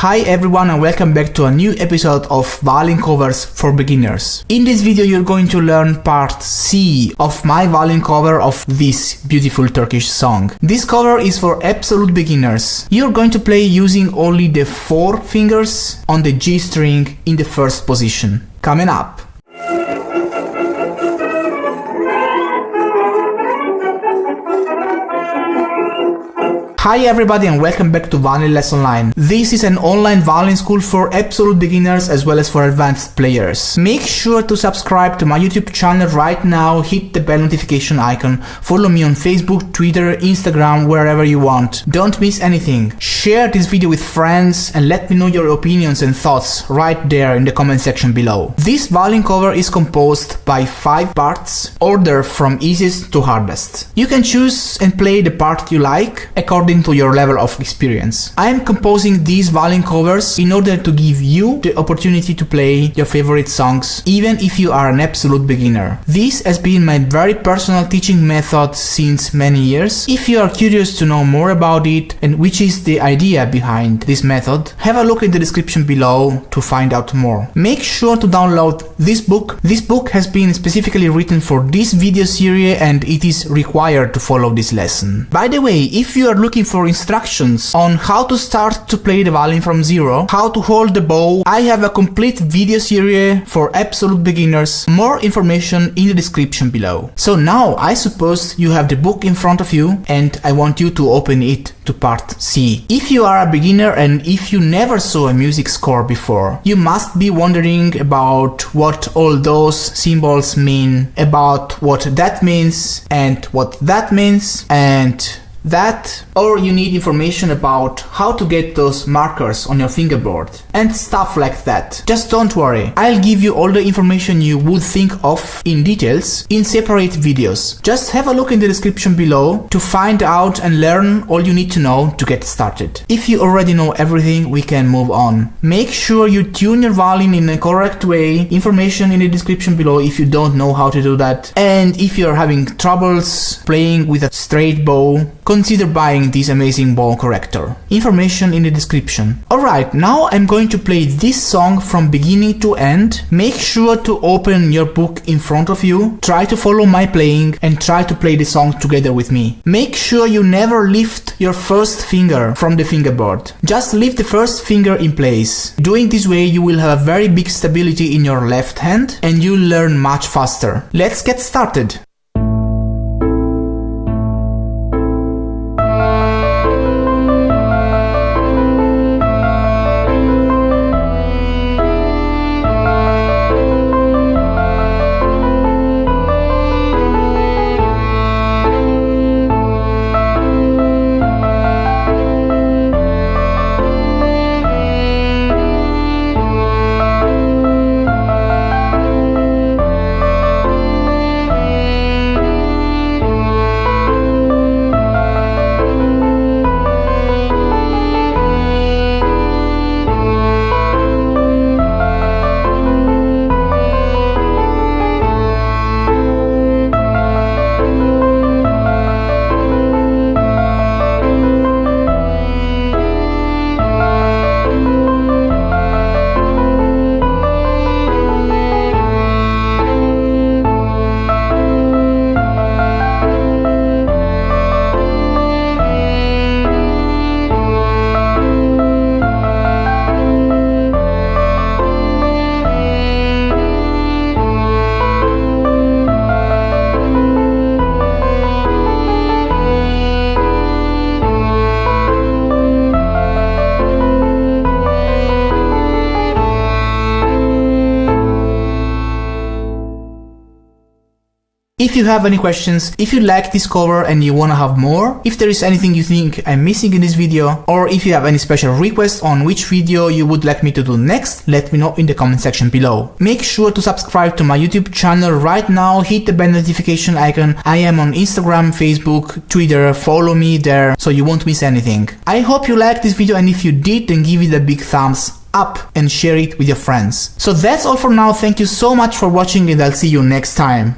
Hi everyone and welcome back to a new episode of violin covers for beginners. In this video you're going to learn part C of my violin cover of this beautiful Turkish song. This cover is for absolute beginners. You're going to play using only the 4 fingers on the G string in the first position. Coming up. Hi everybody and welcome back to Violin Lesson Online. This is an online violin school for absolute beginners as well as for advanced players. Make sure to subscribe to my YouTube channel right now, hit the bell notification icon, follow me on Facebook, Twitter, Instagram, wherever you want. Don't miss anything. Share this video with friends and let me know your opinions and thoughts right there in the comment section below. This violin cover is composed by 5 parts, ordered from easiest to hardest. You can choose and play the part you like according to your level of experience. I am composing these violin covers in order to give you the opportunity to play your favorite songs even if you are an absolute beginner. This has been my very personal teaching method since many years. If you are curious to know more about it and which is the idea behind this method, have a look in the description below to find out more. Make sure to download this book. This book has been specifically written for this video series and it is required to follow this lesson. By the way, if you are looking for instructions on how to start to play the violin from zero, how to hold the bow, I have a complete video series for absolute beginners. More information in the description below. So now I suppose you have the book in front of you and I want you to open it to part C. If you are a beginner and if you never saw a music score before, you must be wondering about what all those symbols mean, about what that means and what that means and that, or you need information about how to get those markers on your fingerboard and stuff like that. Just don't worry, I'll give you all the information you would think of in details in separate videos. Just have a look in the description below to find out and learn all you need to know to get started. If you already know everything, we can move on. Make sure you tune your violin in a correct way. Information in the description below if you don't know how to do that. And if you're having troubles playing with a straight bow, consider buying this amazing bow corrector. Information in the description. Alright, now I'm going to play this song from beginning to end. Make sure to open your book in front of you, try to follow my playing and try to play the song together with me. Make sure you never lift your first finger from the fingerboard. Just leave the first finger in place. Doing this way you will have a very big stability in your left hand and you'll learn much faster. Let's get started. If you have any questions, if you like this cover and you wanna have more, if there is anything you think I'm missing in this video, or if you have any special requests on which video you would like me to do next, let me know in the comment section below. Make sure to subscribe to my YouTube channel right now, hit the bell notification icon. I am on Instagram, Facebook, Twitter, follow me there so you won't miss anything. I hope you liked this video and if you did, then give it a big thumbs up and share it with your friends. So that's all for now, thank you so much for watching and I'll see you next time.